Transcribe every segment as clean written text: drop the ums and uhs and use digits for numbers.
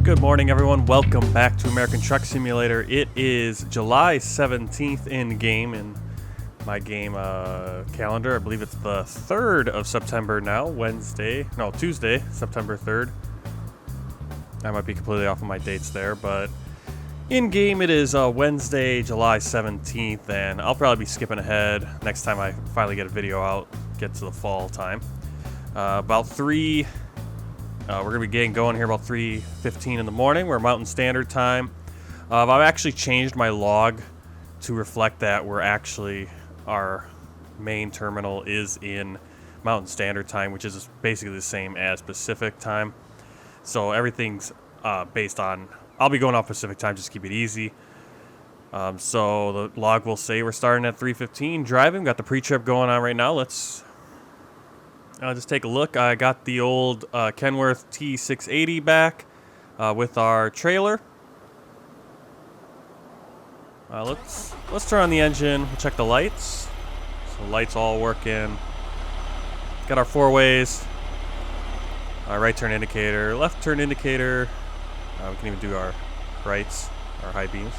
Good morning, everyone. Welcome back to American Truck Simulator. It is July 17th in game in my game calendar. I believe it's the 3rd of September now, Tuesday, September 3rd. I might be completely off of my dates there, but in game it is Wednesday, July 17th, and I'll probably be skipping ahead next time I finally get a video out, get to the fall time. We're going to be getting going here about 3:15 in the morning. We're Mountain Standard Time. I've actually changed my log to reflect that our main terminal is in Mountain Standard Time, which is basically the same as Pacific Time. So everything's based on, I'll be going off Pacific Time just to keep it easy. So the log will say we're starting at 3:15 driving. Got the pre-trip going on right now. Let's just take a look. I got the old Kenworth T680 back with our trailer. Let's turn on the engine. We'll check the lights. So lights all working. Got our four ways. Right turn indicator, left turn indicator. We can even do our rights, our high beams.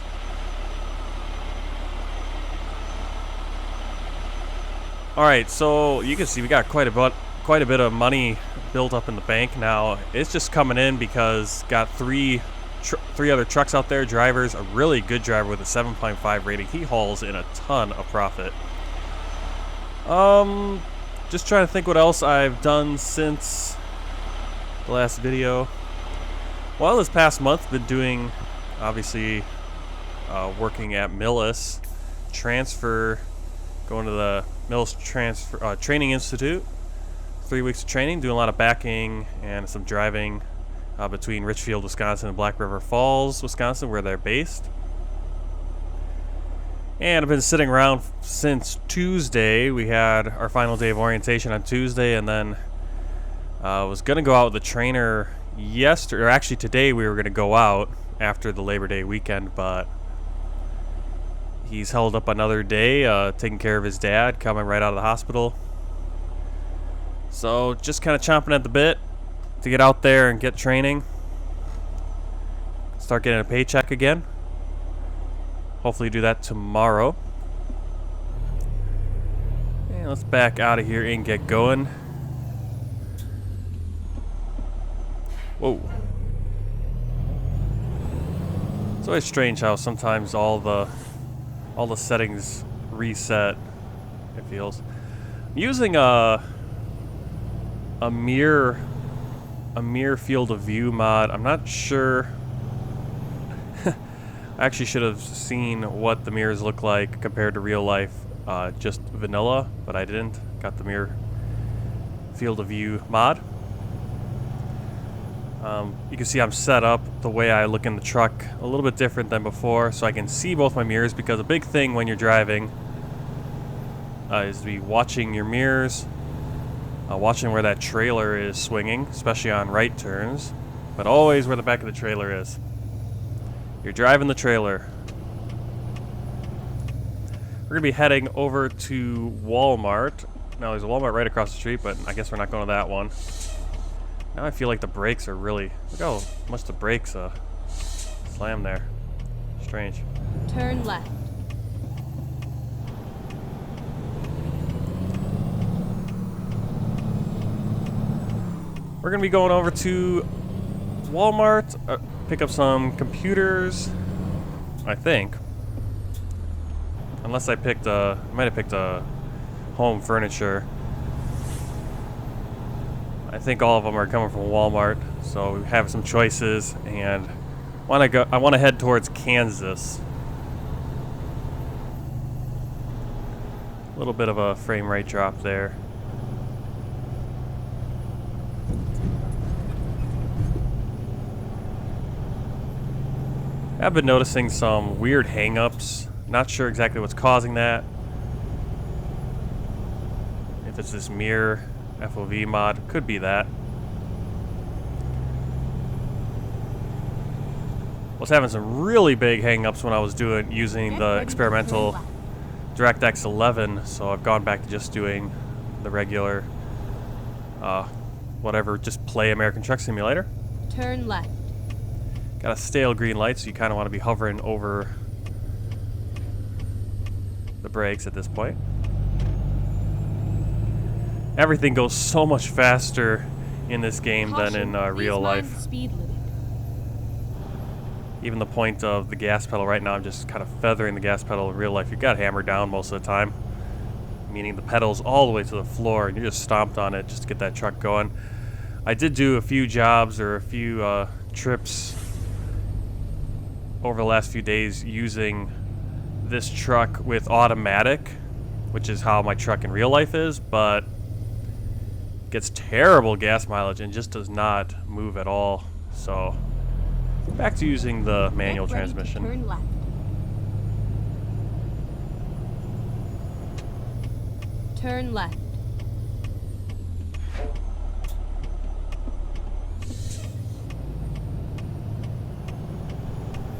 All right, so you can see we got quite a bit of money built up in the bank now. It's just coming in because got three other trucks out there, drivers, a really good driver with a 7.5 rating. He hauls in a ton of profit. Just trying to think what else I've done since the last video. Well, this past month been doing, obviously, working at Millis Transfer, going to the Millis Transfer Training Institute. 3 weeks of training, doing a lot of backing and some driving between Richfield, Wisconsin and Black River Falls, Wisconsin, where they're based. And I've been sitting around since Tuesday. We had our final day of orientation on Tuesday, and then I was going to go out with the trainer yesterday, or actually today we were going to go out after the Labor Day weekend, but he's held up another day, taking care of his dad, coming right out of the hospital. So just kind of chomping at the bit to get out there and get training. Start getting a paycheck again. Hopefully do that tomorrow. And let's back out of here and get going. Whoa. It's always strange how sometimes all the settings reset, it feels. I'm using a mirror field of view mod. I'm not sure. I actually should have seen what the mirrors look like compared to real life, just vanilla, but I didn't. Got the mirror field of view mod. You can see I'm set up the way I look in the truck a little bit different than before, so I can see both my mirrors, because a big thing when you're driving is to be watching your mirrors. Watching where that trailer is swinging, especially on right turns, but always where the back of the trailer is. You're driving the trailer. We're going to be heading over to Walmart. Now, there's a Walmart right across the street, but I guess we're not going to that one. Now I feel like the brakes are really... Look how much the brakes slam there. Strange. Turn left. We're going to be going over to Walmart, pick up some computers, I think. Unless I might have picked a home furniture. I think all of them are coming from Walmart, so we have some choices, and I want to head towards Kansas. A little bit of a frame rate drop there. I've been noticing some weird hang-ups. Not sure exactly what's causing that. If it's this mirror FOV mod, could be that. Was having some really big hang-ups when I was using the experimental DirectX 11, so I've gone back to just doing the regular whatever, just play American Truck Simulator. Turn left. Got a stale green light, so you kind of want to be hovering over the brakes at this point. Everything goes so much faster in this game than in real life. Speed limit. Even the point of the gas pedal right now, I'm just kind of feathering the gas pedal. In real life, you've got hammered down most of the time, meaning the pedal's all the way to the floor and you just stomped on it just to get that truck going. I did do a few jobs or a few trips over the last few days using this truck with automatic, which is how my truck in real life is, but gets terrible gas mileage and just does not move at all. So back to using the manual transmission. Turn left. Turn left.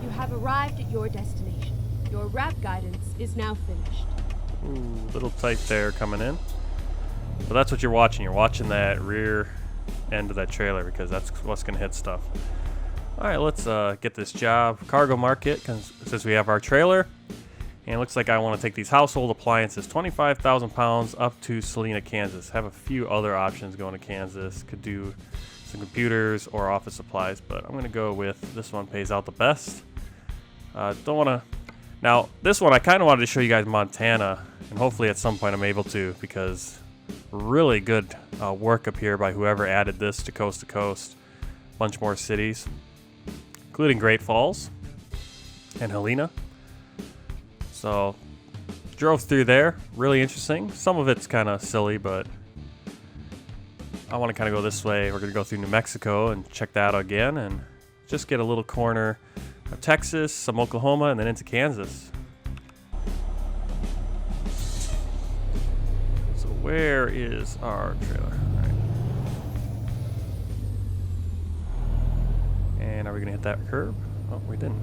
You have arrived at your destination. Your route guidance is now finished. Ooh, a little tight there coming in. But that's what you're watching. You're watching that rear end of that trailer because that's what's going to hit stuff. Alright, let's get this job. Cargo market, since we have our trailer. And it looks like I want to take these household appliances, 25,000 pounds, up to Salina, Kansas. Have a few other options going to Kansas. Could do some computers or office supplies, but I'm going to go with this one pays out the best. Don't want to... Now, this one I kind of wanted to show you guys Montana, and hopefully at some point I'm able to, because really good work up here by whoever added this to Coast. Bunch more cities, including Great Falls and Helena. So, drove through there. Really interesting. Some of it's kind of silly, but I want to kind of go this way. We're going to go through New Mexico and check that out again and just get a little corner of Texas, some Oklahoma, and then into Kansas. So where is our trailer? All right. And are we going to hit that curb? Oh, we didn't.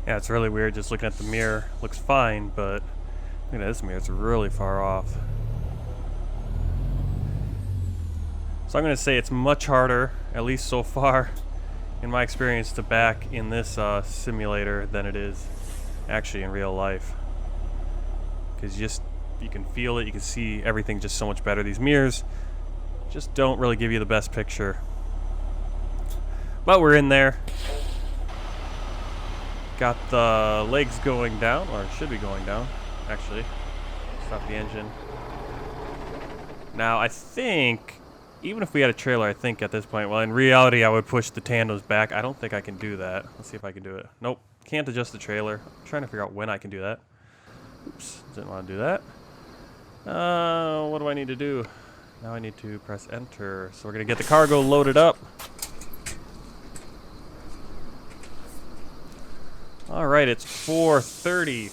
Yeah, it's really weird just looking at the mirror. Looks fine, but look at this mirror. It's really far off. So I'm going to say it's much harder, at least so far, in my experience, to back in this simulator than it is actually in real life. Because you can feel it, you can see everything just so much better. These mirrors just don't really give you the best picture. But we're in there. Got the legs going down, or should be going down, actually. Stop the engine. Now, I think, even if we had a trailer, I think at this point, well, in reality, I would push the tandems back. I don't think I can do that. Let's see if I can do it. Nope, can't adjust the trailer. I'm trying to figure out when I can do that. Oops, didn't want to do that. What do I need to do? Now I need to press enter. So we're going to get the cargo loaded up. All right, it's 4:30.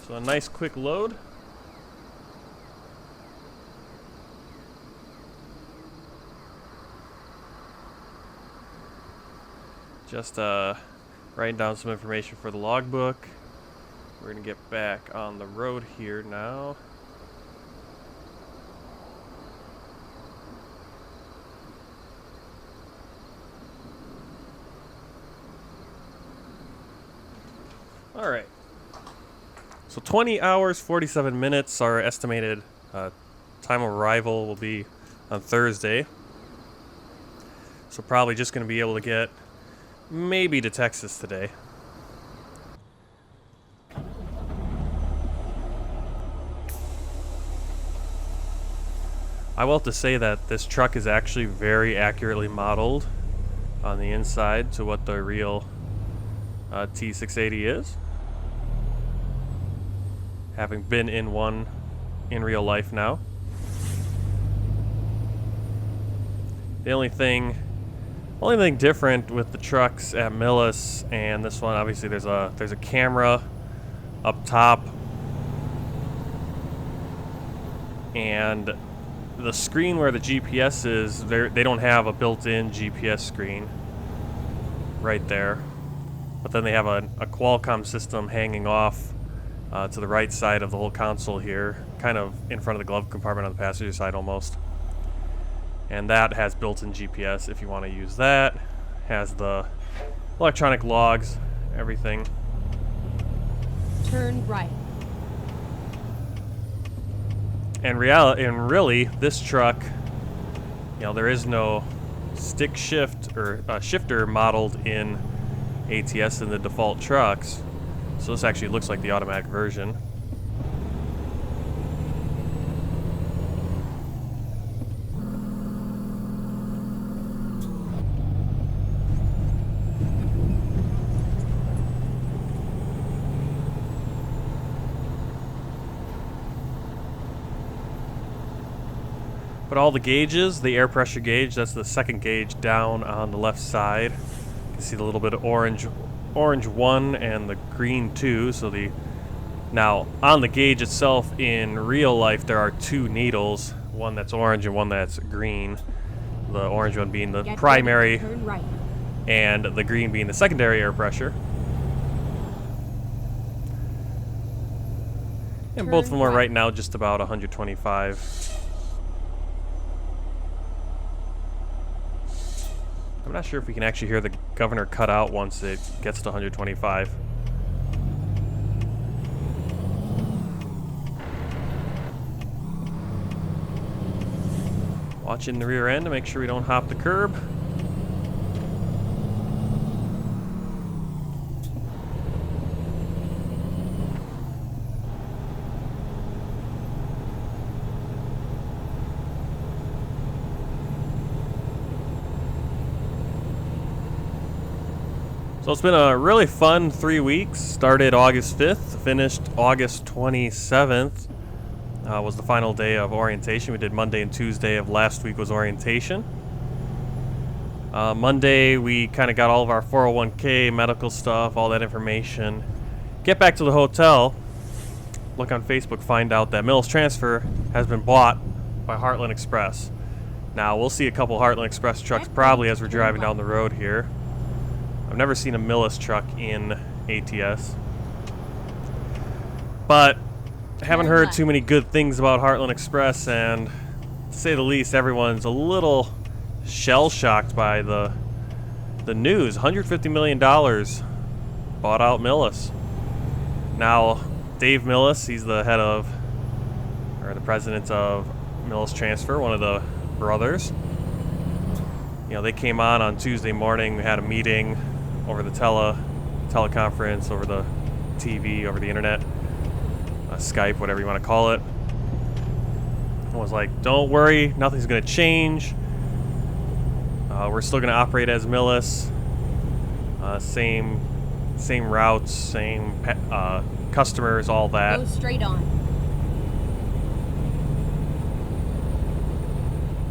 So a nice quick load. Just Writing down some information for the logbook. We're going to get back on the road here now. Alright. So 20 hours, 47 minutes. Our estimated time of arrival will be on Thursday. So probably just going to be able to get maybe to Texas today. I will have to say that this truck is actually very accurately modeled on the inside to what the real T680 is. Having been in one in real life now. The only thing different with the trucks at Millis and this one, obviously there's a camera up top, and the screen where the GPS is, they don't have a built-in GPS screen right there, but then they have a Qualcomm system hanging off to the right side of the whole console here, kind of in front of the glove compartment on the passenger side almost. And that has built-in GPS if you want to use that. Has the electronic logs, everything. Turn right. And really, this truck, you know, there is no stick shift or shifter modeled in ATS in the default trucks. So this actually looks like the automatic version. But all the gauges, the air pressure gauge, that's the second gauge down on the left side. You can see the little bit of orange 1 and the green 2. So now on the gauge itself in real life there are two needles, one that's orange and one that's green. The orange one being the primary, turn right, and the green being the secondary air pressure. And both of them are right now just about 125. I'm not sure if we can actually hear the governor cut out once it gets to 125. Watching the rear end to make sure we don't hop the curb. So it's been a really fun 3 weeks. Started August 5th, finished August 27th. Was the final day of orientation. We did Monday and Tuesday of last week was orientation. Monday we kind of got all of our 401k, medical stuff, all that information. Get back to the hotel. Look on Facebook, find out that Millis Transfer has been bought by Heartland Express. Now we'll see a couple Heartland Express trucks probably as we're driving down the road here. I've never seen a Millis truck in ATS, but I haven't heard too many good things about Heartland Express, and to say the least, everyone's a little shell-shocked by the news. $150 million bought out Millis. Now, Dave Millis, he's the head of, or the president of Millis Transfer, one of the brothers. You know, they came on Tuesday morning. We had a meeting over the teleconference, over the TV, over the internet, Skype, whatever you want to call it. I was like, don't worry, nothing's going to change. We're still going to operate as Millis. Same routes, same customers, all that. go straight on.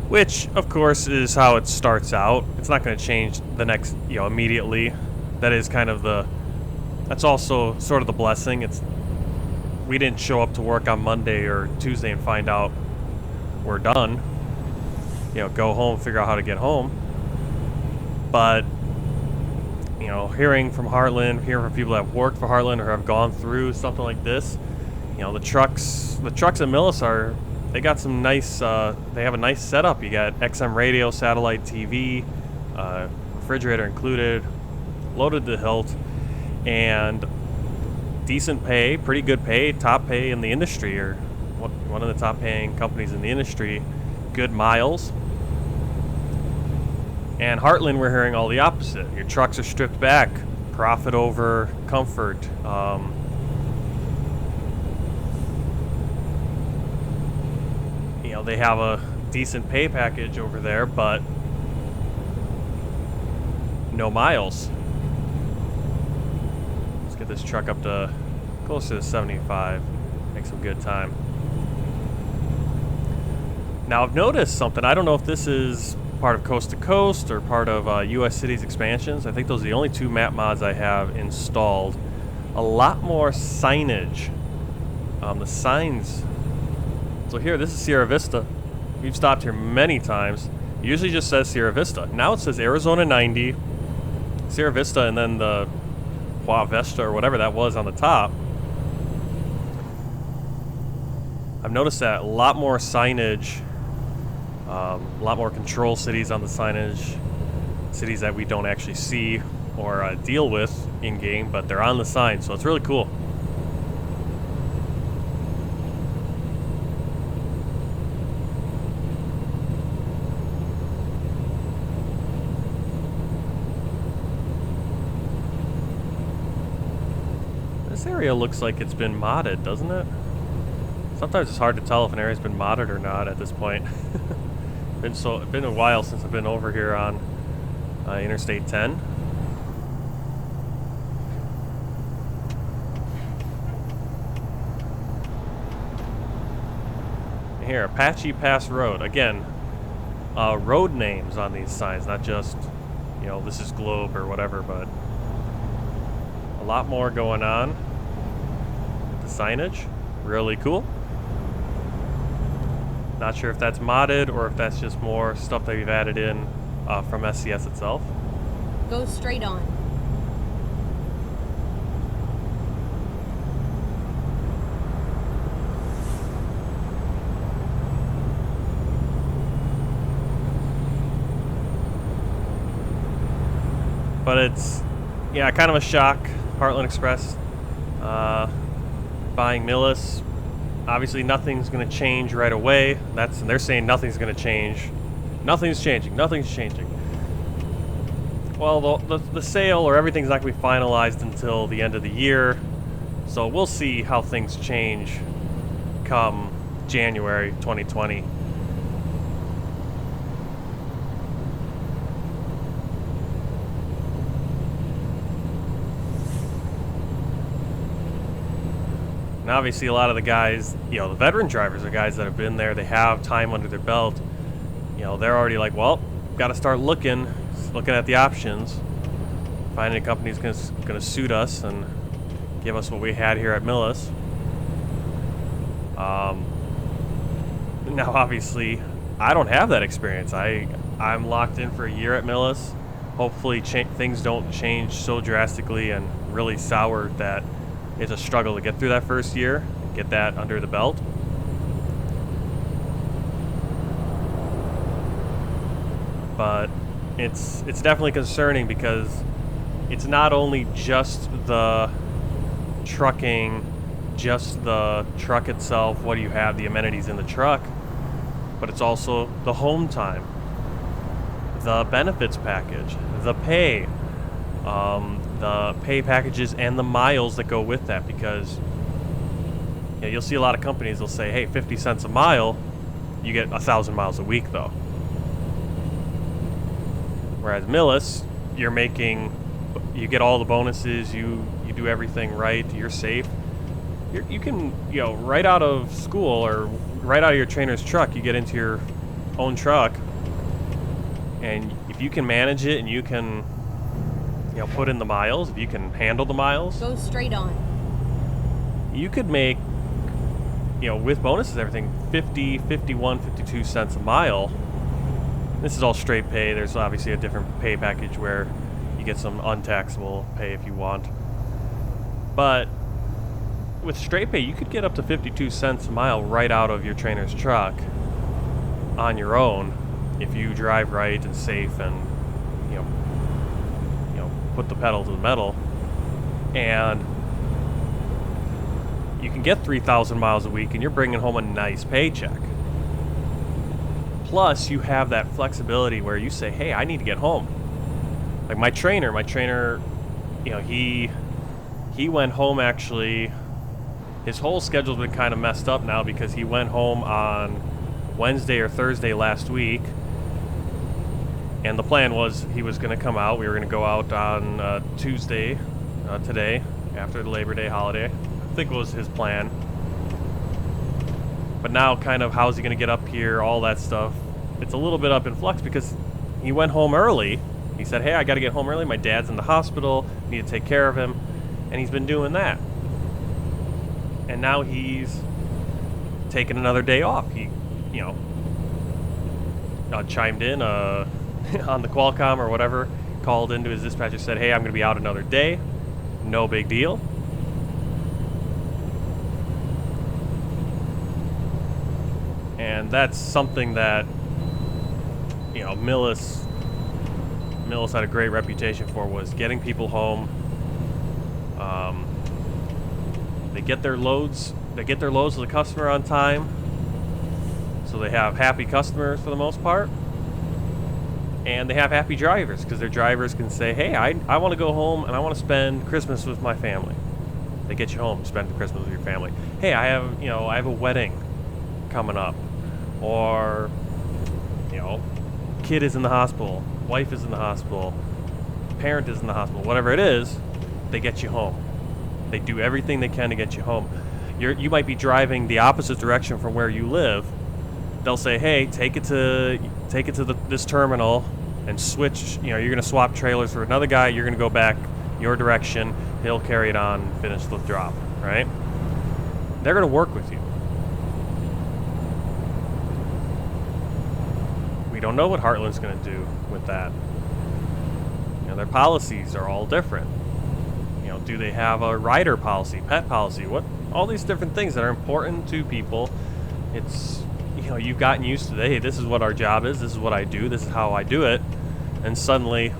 Which, of course, is how it starts out. It's not going to change the next, immediately. That is kind of that's also sort of the blessing. We didn't show up to work on Monday or Tuesday and find out we're done. Go home, figure out how to get home. But, know, hearing from Heartland, hearing from people that have worked for Heartland or have gone through something like this, you know, the trucks at Millis they got some nice, they have a nice setup. You got XM radio, satellite TV, refrigerator included, loaded to the hilt, and decent pay, pretty good pay, top pay in the industry, or one of the top paying companies in the industry, good miles. And Heartland, we're hearing all the opposite. Your trucks are stripped back, profit over comfort. You know, they have a decent pay package over there, but no miles. Let's get this truck up to closer to 75. Make some good time. Now, I've noticed something. I don't know if this is part of Coast to Coast or part of US Cities expansions. I think those are the only two map mods I have installed. A lot more signage. The signs. So here, this is Sierra Vista. We've stopped here many times. It usually just says Sierra Vista. Now it says Arizona 90, Sierra Vista, and then the Hua Vesta or whatever that was on the top. I've noticed that a lot more signage. A lot more control cities on the signage, cities that we don't actually see or deal with in-game, but they're on the sign, so it's really cool. This area looks like it's been modded, doesn't it? Sometimes it's hard to tell if an area's been modded or not at this point. It's been a while since I've been over here on Interstate 10. Here, Apache Pass Road. Again, road names on these signs, not just, you know, this is Globe or whatever, but a lot more going on with the signage. Really cool. Not sure if that's modded or if that's just more stuff that we've added in from SCS itself. Go straight on. But it's, yeah, kind of a shock. Heartland Express buying Millis. Obviously, nothing's going to change right away. They're saying nothing's going to change. Nothing's changing. Nothing's changing. Well, the sale or everything's not going to be finalized until the end of the year. So we'll see how things change come January 2020. And obviously a lot of the guys, you know, the veteran drivers are guys that have been there, they have time under their belt. You know, they're already like, well, got to start looking at the options, finding a company's going to suit us and give us what we had here at Millis. Now, obviously, I don't have that experience. I'm locked in for a year at Millis. Hopefully, things don't change so drastically and really sour that it's a struggle to get through that first year, get that under the belt. But it's definitely concerning because it's not only just the trucking, just the truck itself, what do you have, the amenities in the truck, but it's also the home time, the benefits package, the pay, the pay packages and the miles that go with that, because you know, you'll see a lot of companies, they'll say, hey, 50 cents a mile, you get 1,000 miles a week though. Whereas Millis, you get all the bonuses, you do everything right, you're safe. You can, you know, right out of school or right out of your trainer's truck, you get into your own truck, and if you can manage it and you can, you know, put in the miles, if you can handle the miles, go straight on. You could make, you know, with bonuses and everything, 50, 51, 52 cents a mile. This is all straight pay. There's obviously a different pay package where You get some untaxable pay if you want. But with straight pay, you could get up to 52 cents a mile right out of your trainer's truck on your own if you drive right and safe and put the pedal to the metal. And you can get 3,000 miles a week and you're bringing home a nice paycheck. Plus, you have that flexibility where you say, hey, I need to get home. Like my trainer, he went home actually. His whole schedule's been kind of messed up now because he went home on Wednesday or Thursday last week. And the plan was he was going to come out. We were going to go out on Tuesday, today, after the Labor Day holiday. I think it was his plan. But now kind of how's he going to get up here, all that stuff. It's a little bit up in flux because he went home early. He said, hey, I got to get home early. My dad's in the hospital. Need to take care of him. And he's been doing that. And now he's taking another day off. He, chimed in on the Qualcomm or whatever, called into his dispatcher, said, hey, I'm going to be out another day. No big deal. And that's something that, Millis had a great reputation for, was getting people home. They get their loads to the customer on time. So they have happy customers for the most part. And they have happy drivers because their drivers can say, hey, I want to go home and I want to spend Christmas with my family. They get you home, spend Christmas with your family. Hey, I have a wedding coming up. Or, kid is in the hospital, wife is in the hospital, parent is in the hospital, whatever it is, they get you home. They do everything they can to get you home. You might be driving the opposite direction from where you live. They'll say, hey, take it to this terminal and switch. You're going to swap trailers for another guy. You're going to go back your direction. He'll carry it on and finish the drop, right? They're going to work with you. We don't know what Heartland's going to do with that. Their policies are all different. Do they have a rider policy, pet policy? All these different things that are important to people. It's, you've gotten used to, hey, this is what our job is, this is what I do, this is how I do it. And suddenly,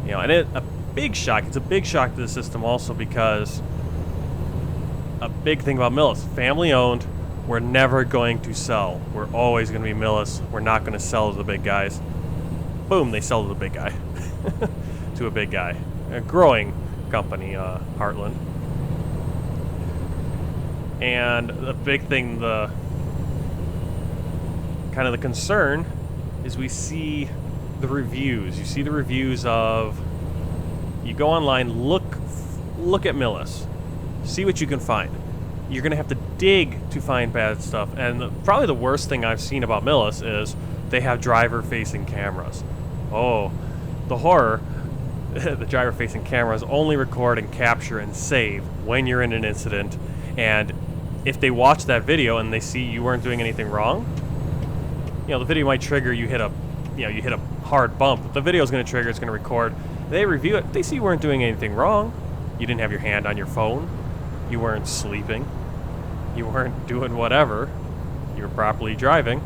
and it's a big shock to the system also because a big thing about Millis, family owned, we're never going to sell. We're always going to be Millis. We're not going to sell to the big guys. Boom, they sell to the big guy. To a big guy. A growing company, Heartland. And the big thing, the concern is we see the reviews. You see the reviews of, you go online, look at Millis, see what you can find. You're going to have to dig to find bad stuff. And probably the worst thing I've seen about Millis is they have driver-facing cameras. Oh, the horror. The driver-facing cameras only record and capture and save when you're in an incident. And if they watch that video and they see you weren't doing anything wrong, the video might trigger, you hit a hard bump. But the video is going to trigger, it's going to record. They review it, they see you weren't doing anything wrong. You didn't have your hand on your phone. You weren't sleeping. You weren't doing whatever. You were properly driving.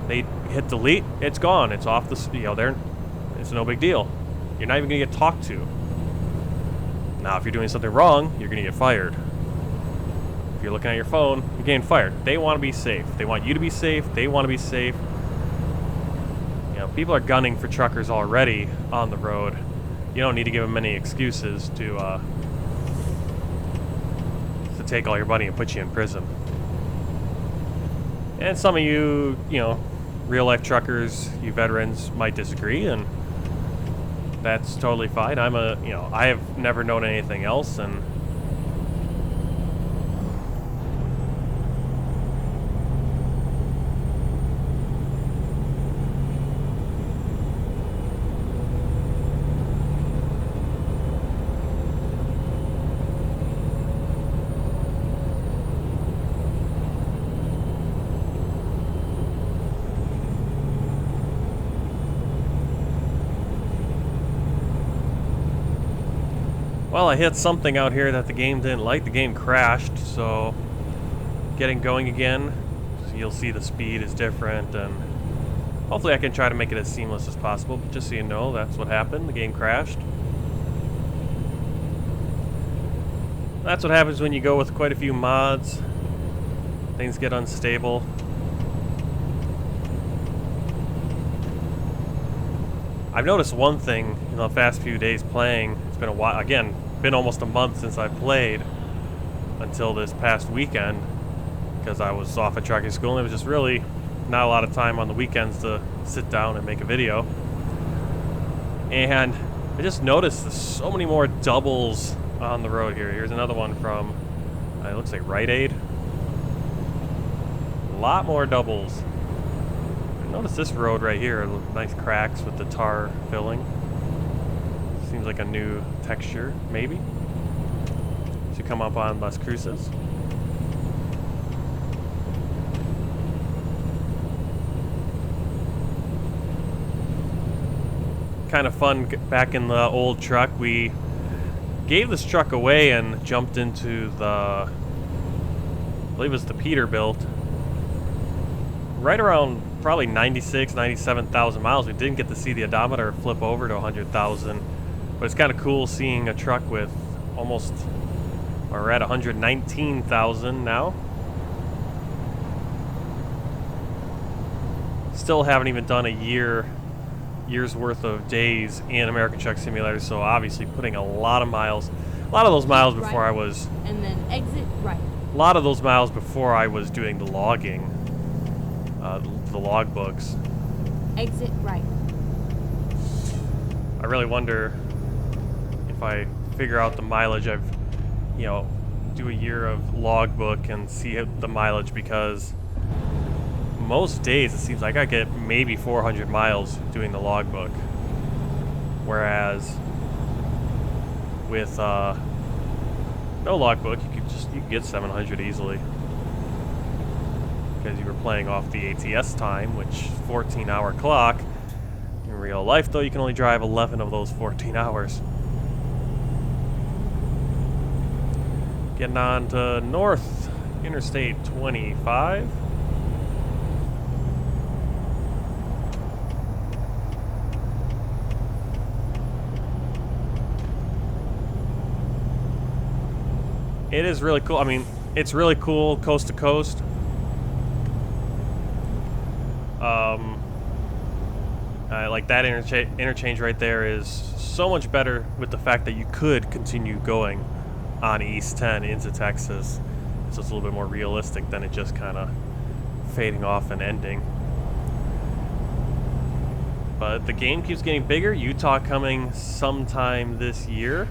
They hit delete, it's gone. It's off the, it's no big deal. You're not even going to get talked to. Now, if you're doing something wrong, you're going to get fired. If you're looking at your phone, you're getting fired. They want to be safe. They want you to be safe. They want to be safe. People are gunning for truckers already on the road. You don't need to give them any excuses to take all your money and put you in prison. And some of you, real-life truckers, you veterans, might disagree, and that's totally fine. I have never known anything else, and Well, I hit something out here that the game didn't like. The game crashed, so getting going again. So you'll see the speed is different, and hopefully I can try to make it as seamless as possible. But just so you know, that's what happened. The game crashed. That's what happens when you go with quite a few mods. Things get unstable. I've noticed one thing in the past few days playing. It's been a while. Again, been almost a month since I played until this past weekend because I was off at trucking school and it was just really not a lot of time on the weekends to sit down and make a video. And I just noticed there's so many more doubles on the road here. Here's another one from, it looks like Rite Aid. A lot more doubles. Notice this road right here, nice cracks with the tar filling. Seems like a new texture, maybe. Should come up on Las Cruces. Kind of fun back in the old truck. We gave this truck away and jumped into the, I believe it was the Peterbilt. Right around probably 96, 97,000 miles. We didn't get to see the odometer flip over to 100,000, but it's kind of cool seeing a truck with almost, we're at 119,000 now. Still haven't even done a year's worth of days in American Truck Simulator, so obviously putting a lot of miles, a lot of those miles before I was, and then exit right. A lot of those miles before I was doing the logging. The log books. Exit right. I really wonder if I figure out the mileage I've, do a year of log book and see the mileage, because most days it seems like I get maybe 400 miles doing the log book. Whereas with no log book, you could get 700 easily. Because you were playing off the ATS time, which 14-hour clock. In real life, though, you can only drive 11 of those 14 hours. Getting on to North Interstate 25. It is really cool. I mean, it's really cool coast to coast. Like that interchange right there is so much better with the fact that you could continue going on East 10 into Texas. So it's a little bit more realistic than it just kind of fading off and ending. But the game keeps getting bigger. Utah coming sometime this year.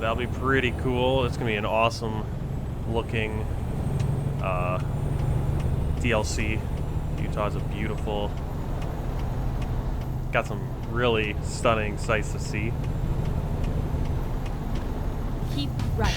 That'll be pretty cool. It's going to be an awesome looking DLC. Utah's a beautiful, got some really stunning sights to see. Keep right.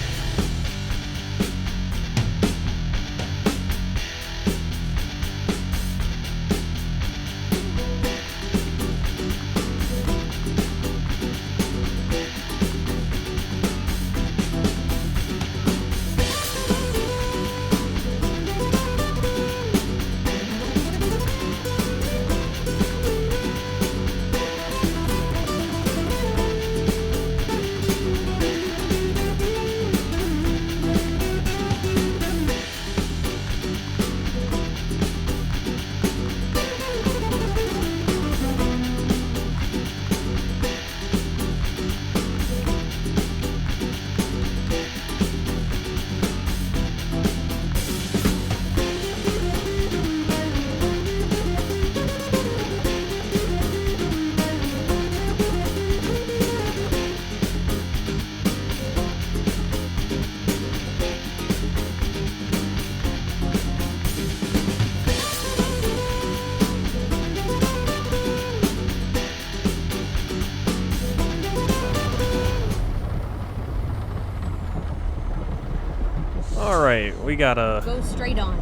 Alright, we got a Go straight on.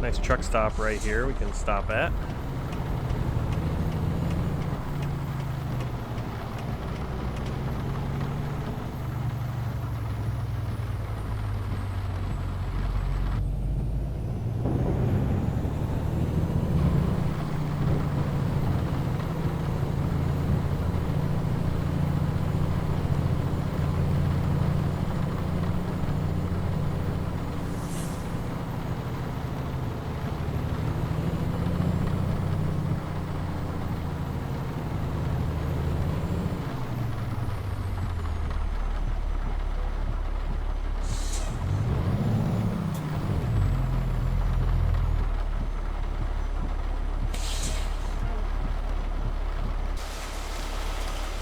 nice truck stop right here we can stop at.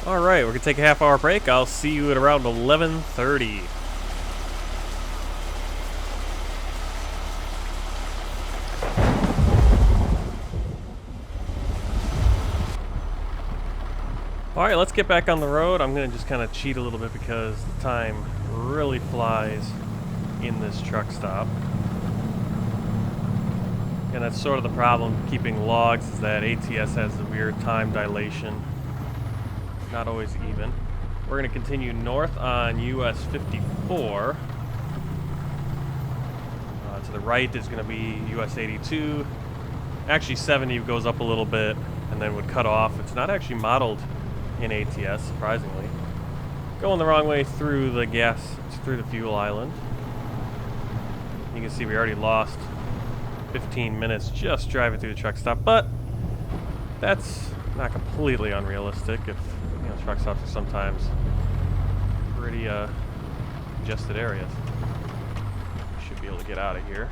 All right, we're gonna take a half-hour break. I'll see you at around 11:30. All right, let's get back on the road. I'm gonna just kind of cheat a little bit because the time really flies in this truck stop. And that's sort of the problem keeping logs, is that ATS has a weird time dilation. Not always even. We're going to continue north on US 54. To the right is going to be US 82. Actually, 70 goes up a little bit and then would cut off. It's not actually modeled in ATS, surprisingly. Going the wrong way through the through the fuel island. You can see we already lost 15 minutes just driving through the truck stop, but that's not completely unrealistic. If you know, truck stops are sometimes pretty congested areas. Should be able to get out of here.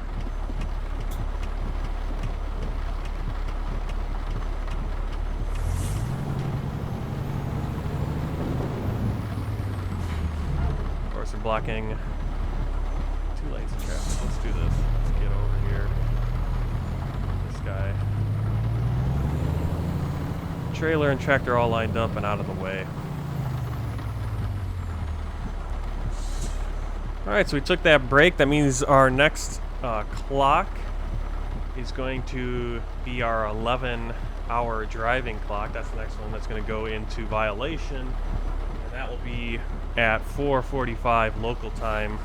Of course, we're blocking 2 lanes of traffic. Let's do this. Let's get over here. This guy. Trailer and tractor all lined up and out of the way. Alright, so we took that break. That means our next clock is going to be our 11-hour driving clock. That's the next one that's going to go into violation. And that will be at 4:45 local time.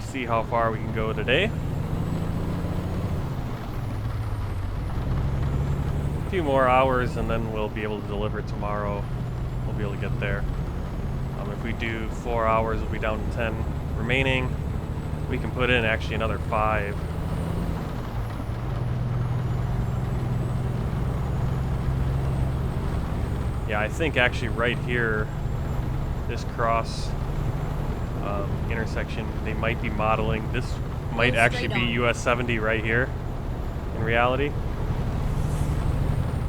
See how far we can go today. A few more hours and then we'll be able to deliver tomorrow. We'll be able to get there. If we do 4 hours, we'll be down to 10 remaining. We can put in actually another 5. Yeah, I think actually right here, this cross intersection, they might be modeling. This might actually be US 70 right here in reality.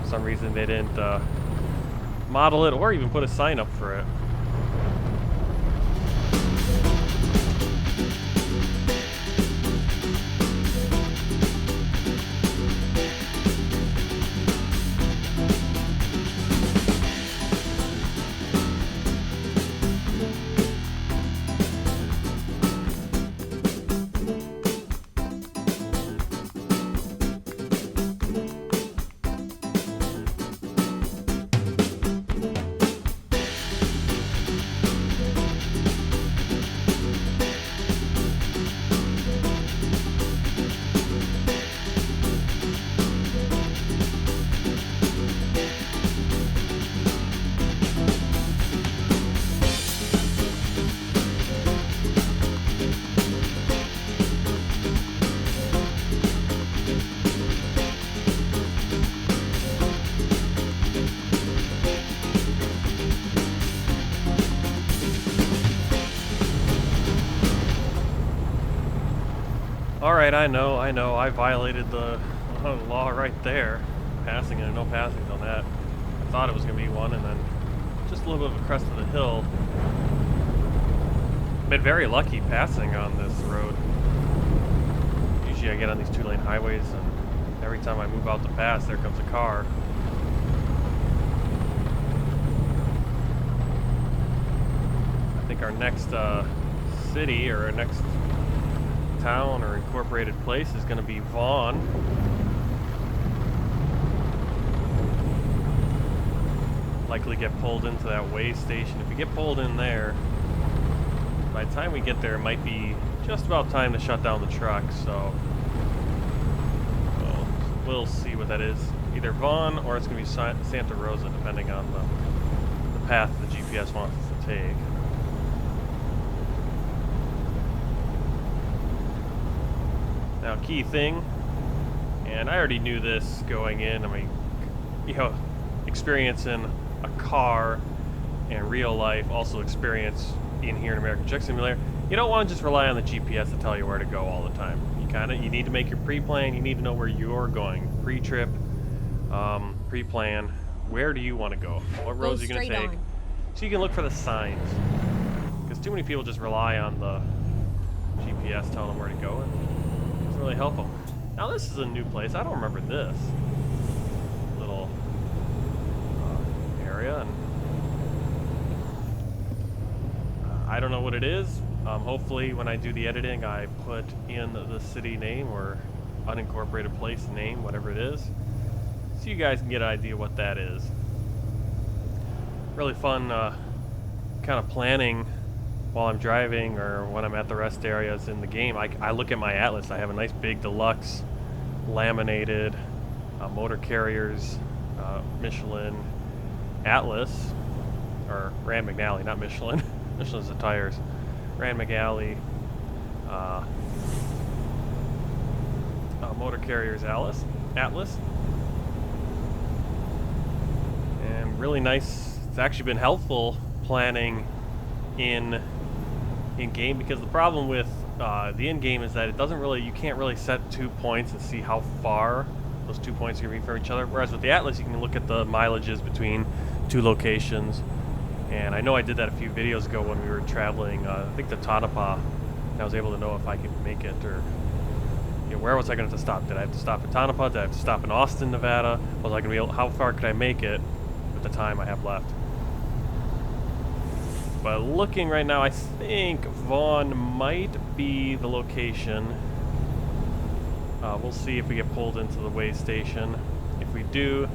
For some reason they didn't model it or even put a sign up for it. Alright, I know, I violated the law right there. Passing and no passing on that. I thought it was going to be one, and then just a little bit of a crest of the hill. Been very lucky passing on this road. Usually I get on these 2-lane highways, and every time I move out the pass, there comes a car. I think our next city, or our next town or incorporated place is going to be Vaughn. Likely get pulled into that way station. If we get pulled in there, by the time we get there, it might be just about time to shut down the truck. So we'll see what that is. Either Vaughn or it's going to be Santa Rosa, depending on the path the GPS wants us to take. Now, key thing, and I already knew this going in. I mean, you know, experiencing a car in real life, also experience in here in American Truck Simulator. You don't want to just rely on the GPS to tell you where to go all the time. You you need to make your pre-plan. You need to know where you're going. Pre-trip, pre-plan. Where do you want to go? What roads are you going to take? So you can look for the signs. Because too many people just rely on the GPS telling them where to go. And it doesn't really help them. Now this is a new place. I don't remember this little area. And I don't know what it is. Hopefully when I do the editing I put in the city name or unincorporated place name, whatever it is, so you guys can get an idea what that is. Really fun kind of planning while I'm driving or when I'm at the rest areas in the game. I look at my atlas. I have a nice big deluxe laminated motor carriers Michelin atlas, or Rand McNally, not Michelin. Michelin's the tires. Rand McNally motor carriers atlas, and really nice. It's actually been helpful planning in game, because the problem with the in game is that it doesn't really, you can't really set 2 points and see how far those 2 points are going to be from each other. Whereas with the atlas, you can look at the mileages between 2 locations. And I know I did that a few videos ago when we were traveling, I think to Tonopah, and I was able to know if I could make it, or where was I going to have to stop? Did I have to stop at Tonopah? Did I have to stop in Austin, Nevada? Was I going to be able, how far could I make it with the time I have left? But looking right now, I think Vaughn might be the location. We'll see if we get pulled into the way station. If we do,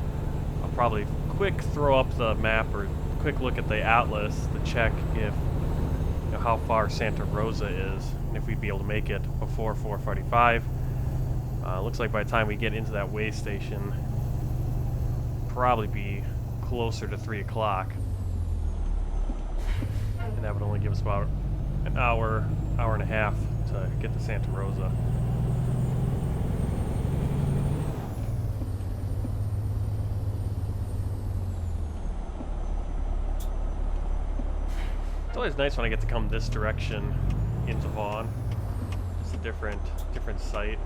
I'll probably quick throw up the map or quick look at the atlas to check if how far Santa Rosa is, and if we'd be able to make it before 4:45. Looks like by the time we get into that way station, probably be closer to 3 o'clock, and that would only give us about an hour and a half to get to Santa Rosa. It's always nice when I get to come this direction into Vaughn. It's a different site.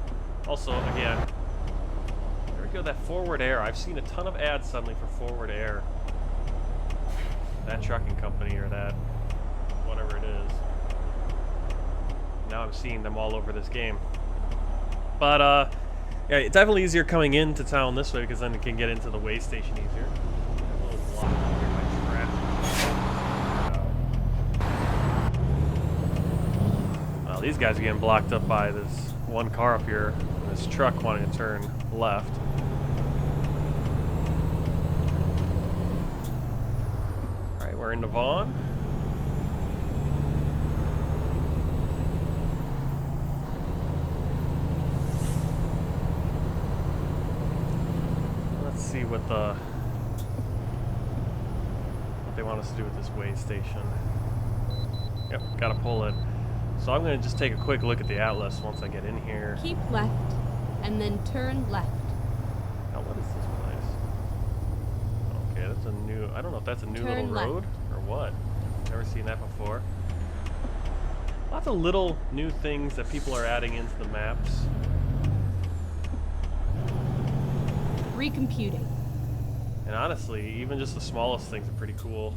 Also, again, there we go, that Forward Air. I've seen a ton of ads suddenly for Forward Air. That trucking company or that whatever it is. Now I'm seeing them all over this game. But yeah, it's definitely easier coming into town this way, because then it can get into the way station easier. A little block here by traffic. These guys are getting blocked up by this one car up here, and this truck wanting to turn left. Alright, we're into Vaughn. Let's see what they want us to do with this way station. Yep, gotta pull it. So I'm going to just take a quick look at the atlas once I get in here. Keep left, and then turn left. Now, what is this place? Okay, that's a new... I don't know if that's a new little road or what. Never seen that before. Lots of little new things that people are adding into the maps. Recomputing. And honestly, even just the smallest things are pretty cool.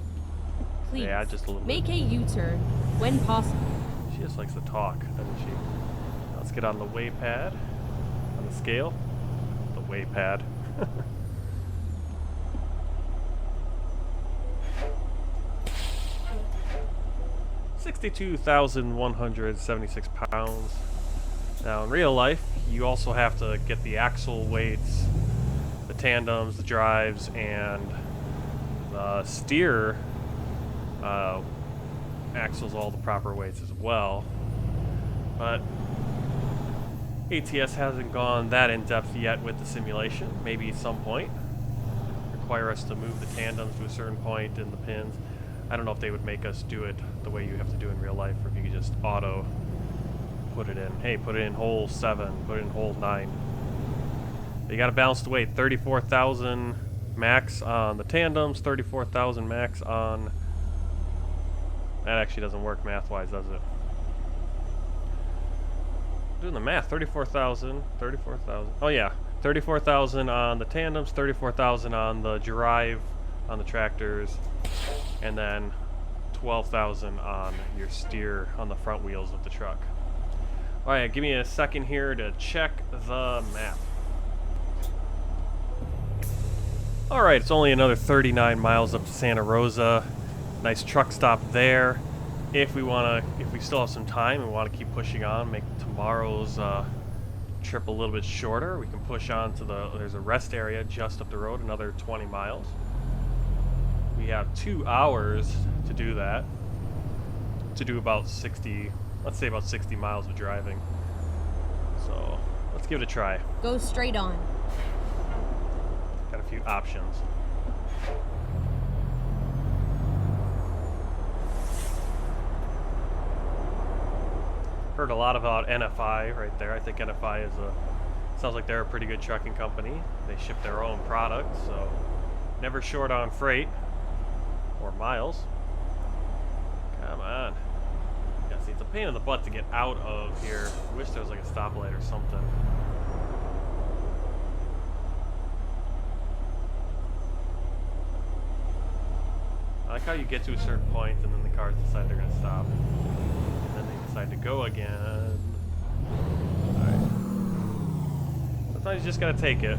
Please, yeah, just a little make bit. a U-turn when possible. She just likes to talk, doesn't she? Now let's get on the way pad, on the scale. The way pad. 62,176 pounds. Now in real life, you also have to get the axle weights, the tandems, the drives, and the steer axles, all the proper weights as well. But ATS hasn't gone that in depth yet with the simulation. Maybe at some point require us to move the tandems to a certain point in the pins. I don't know if they would make us do it the way you have to do in real life, or if you could just auto put it in. Hey, put it in hole 7, put it in hole 9. But you got to balance the weight. 34,000 max on the tandems, 34,000 max on... That actually doesn't work math-wise, does it? doing the math. 34,000. 34,000. Oh yeah, 34,000 on the tandems, 34,000 on the drive, on the tractors, and then 12,000 on your steer on the front wheels of the truck. All right, give me a second here to check the map. All right, it's only another 39 miles up to Santa Rosa. Nice truck stop there. If we still have some time and want to keep pushing on, make tomorrow's trip a little bit shorter, we can push on to there's a rest area just up the road, another 20 miles. We have 2 hours to do that, to do about 60, let's say about 60 miles of driving. So let's give it a try. Go straight on. Got a few options. Heard a lot about NFI right there. I think NFI sounds like they're a pretty good trucking company. They ship their own products, so never short on freight or miles. Come on. Yeah, see, it's a pain in the butt to get out of here. I wish there was like a stoplight or something. I like how you get to a certain point and then the cars decide they're going to stop. And then they decide to go again. Alright. Sometimes you just got to take it.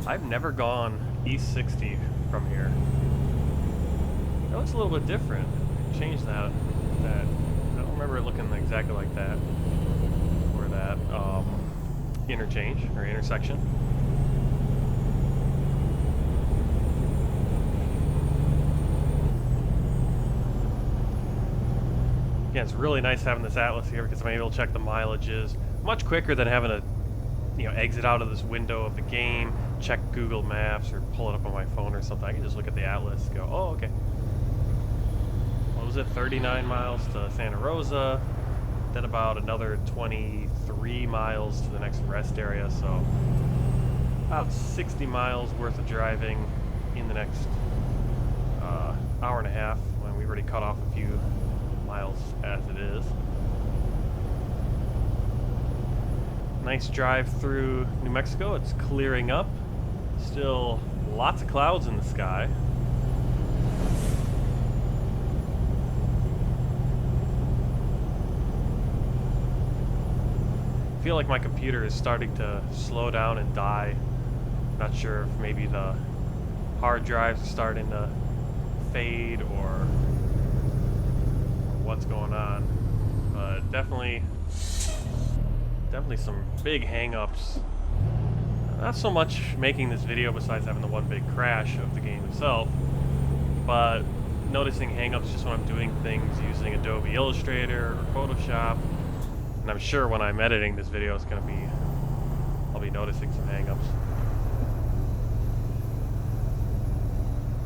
I've never gone East 60 from here. That looks a little bit different. Change that. I don't remember it looking exactly like that. Or that interchange or intersection. Again, it's really nice having this atlas here because I'm able to check the mileages much quicker than having to, exit out of this window of the game, check Google Maps or pull it up on my phone or something. I can just look at the atlas and go, oh, okay. What was it, 39 miles to Santa Rosa, then about another 23 miles to the next rest area, so about 60 miles worth of driving in the next hour and a half when we've already cut off a few miles as it is. Nice drive through New Mexico. It's clearing up. Still lots of clouds in the sky. I feel like my computer is starting to slow down and die. Not sure if maybe the hard drives are starting to fade or what's going on, but definitely some big hang-ups. Not so much making this video besides having the one big crash of the game itself, but noticing hang-ups just when I'm doing things using Adobe Illustrator or Photoshop. And I'm sure when I'm editing this video I'll be noticing some hang-ups.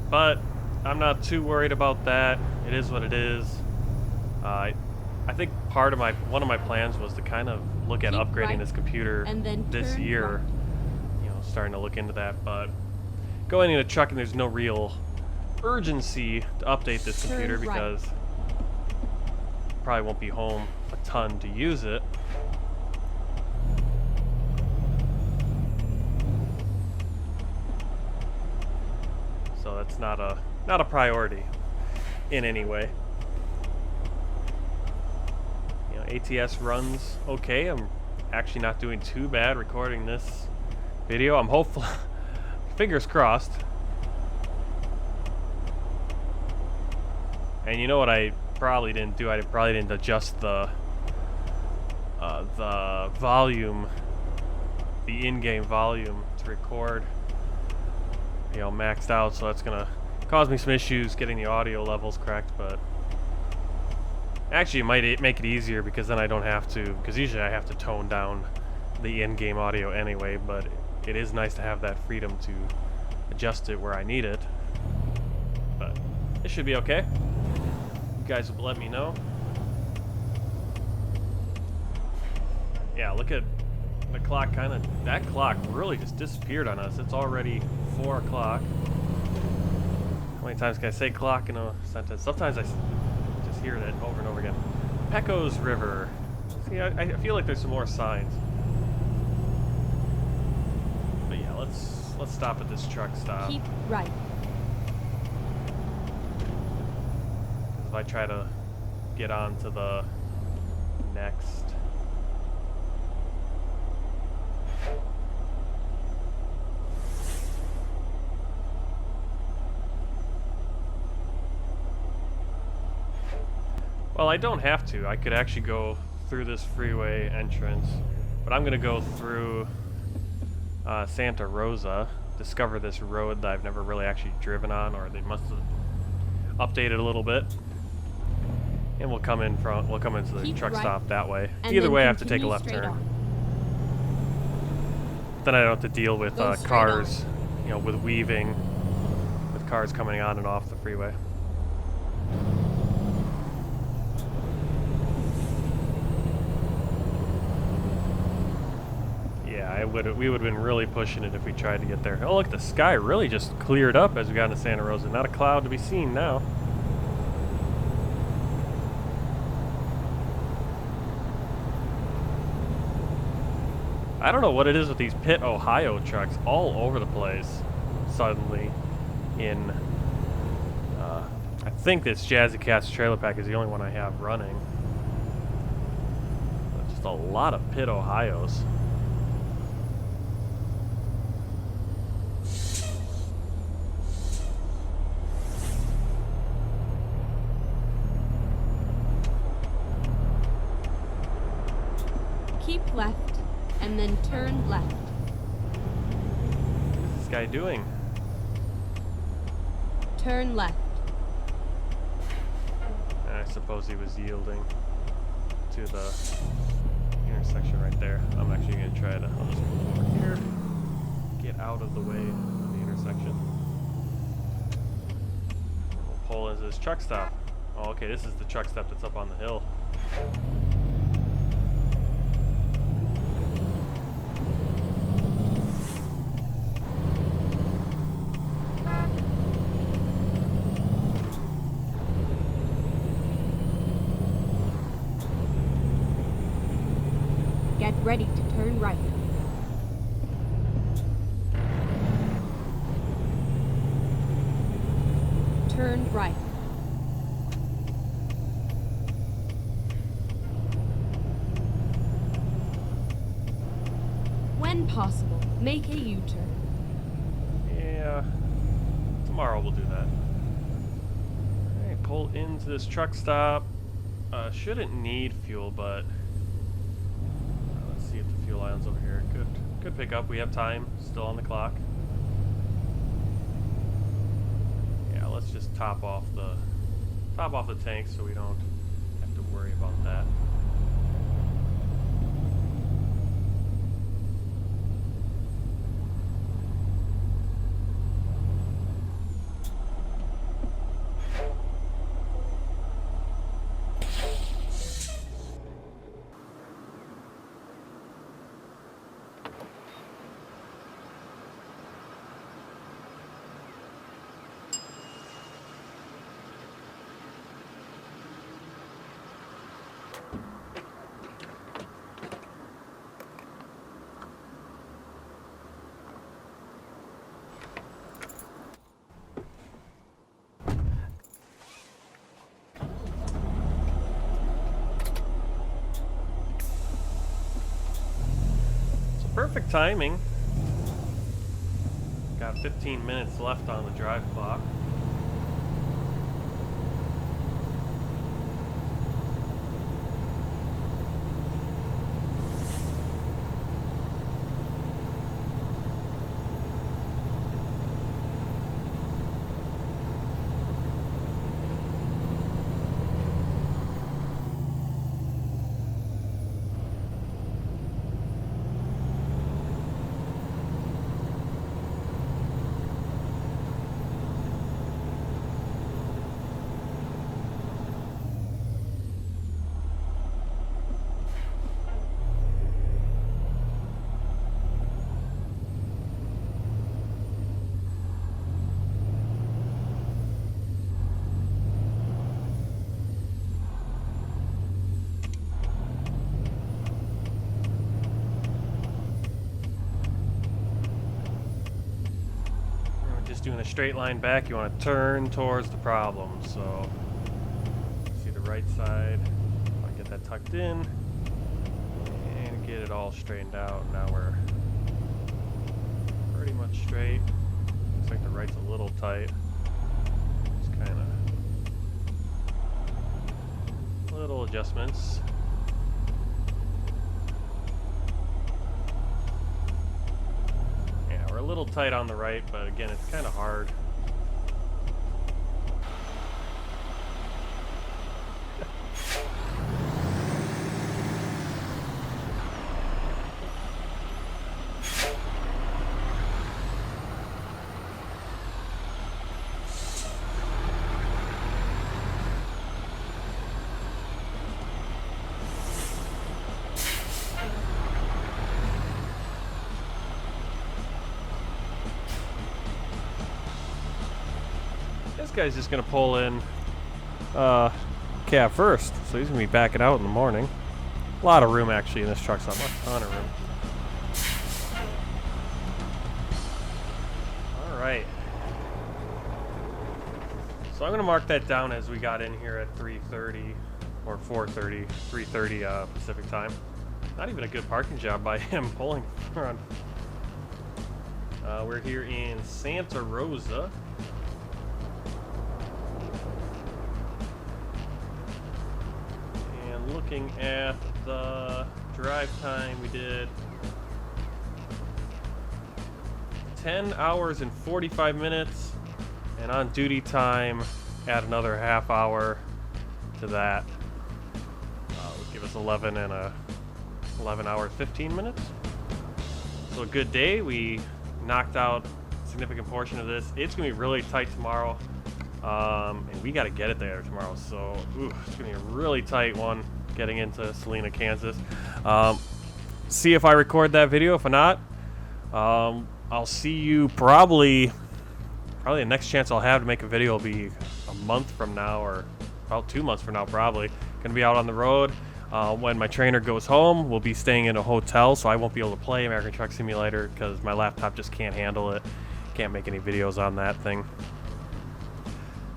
But I'm not too worried about that. It is what it is. I think one of my plans was to kind of look at upgrading this computer this year. Starting to look into that, but going into trucking, there's no real urgency to update this computer because probably won't be home a ton to use it. So that's not a priority in any way. ATS runs okay. I'm actually not doing too bad recording this video. I'm hopeful. Fingers crossed. And you know what I probably didn't do? I probably didn't adjust the volume, the in-game volume to record, maxed out. So that's gonna cause me some issues getting the audio levels correct. But actually, it might make it easier because then I don't have to. Because usually I have to tone down the in-game audio anyway. But it is nice to have that freedom to adjust it where I need it. But it should be okay. You guys will let me know. Yeah, look at the clock that clock really just disappeared on us. It's already 4 o'clock. How many times can I say clock in a sentence? Sometimes I just hear that over and over again. Pecos River. See, I feel like there's some more signs. But yeah, let's stop at this truck stop. Keep right. If I try to get on to the next. Well, I don't have to. I could actually go through this freeway entrance, but I'm going to go through Santa Rosa, discover this road that I've never really actually driven on, or they must have updated a little bit. And we'll come into the Keep truck right, stop that way. and Either then way, I have to take a continue left straight turn. on. Then I don't have to deal with Go straight cars, you know, with weaving, with cars coming on and off the freeway. Yeah, we would have been really pushing it if we tried to get there. Oh, look, the sky really just cleared up as we got into Santa Rosa. Not a cloud to be seen now. I don't know what it is with these Pitt, Ohio trucks all over the place suddenly in, I think this Jazzy Cats trailer pack is the only one I have running. Just a lot of Pitt, Ohio's. Keep left, and then turn left. What's this guy doing? Turn left. I suppose he was yielding to the intersection right there. I'm actually going to try to, I'll just pull over here, get out of the way of the intersection. We'll pull into this truck stop. Oh, okay, this is the truck stop that's up on the hill. Get ready to turn right. Turn right. When possible, make a U-turn. Yeah, tomorrow we'll do that. Alright, pull into this truck stop. Shouldn't need fuel, but let's see if the fuel island's over here. Good pickup. We have time still on the clock. Yeah, let's just top off the tank so we don't have to worry about that. Perfect timing. Got 15 minutes left on the drive clock. just doing a straight line back, you want to turn towards the problem. So, see the right side. I get that tucked in and get it all straightened out. Now we're pretty much straight. Looks like the right's a little tight. Just kind of little adjustments. Yeah, we're a little tight on the right, but again, it's kind of hard. This guy's just gonna pull in cab first, so he's gonna be backing out in the morning. A lot of room actually in this truck, so a ton of room. All right. So I'm gonna mark that down as we got in here at 3:30 or 4:30, 3:30 Pacific time. Not even a good parking job by him pulling front. We're here in Santa Rosa. Looking at the drive time, we did 10 hours and 45 minutes, and on duty time, add another half hour to that. Would give us 11 hours 15 minutes. So a good day. We knocked out a significant portion of this. It's gonna be really tight tomorrow, and we got to get it there tomorrow. So it's gonna be a really tight one. Getting into Salina, Kansas. See if I record that video. If not, I'll see you probably the next chance I'll have to make a video will be a month from now, or about 2 months from now probably. Gonna be out on the road. When my trainer goes home, we'll be staying in a hotel, so I won't be able to play American Truck Simulator because my laptop just can't handle it. Can't make any videos on that thing.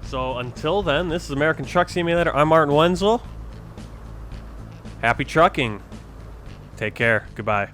So until then, this is American Truck Simulator. I'm Martin Wenzel. Happy trucking. Take care. Goodbye.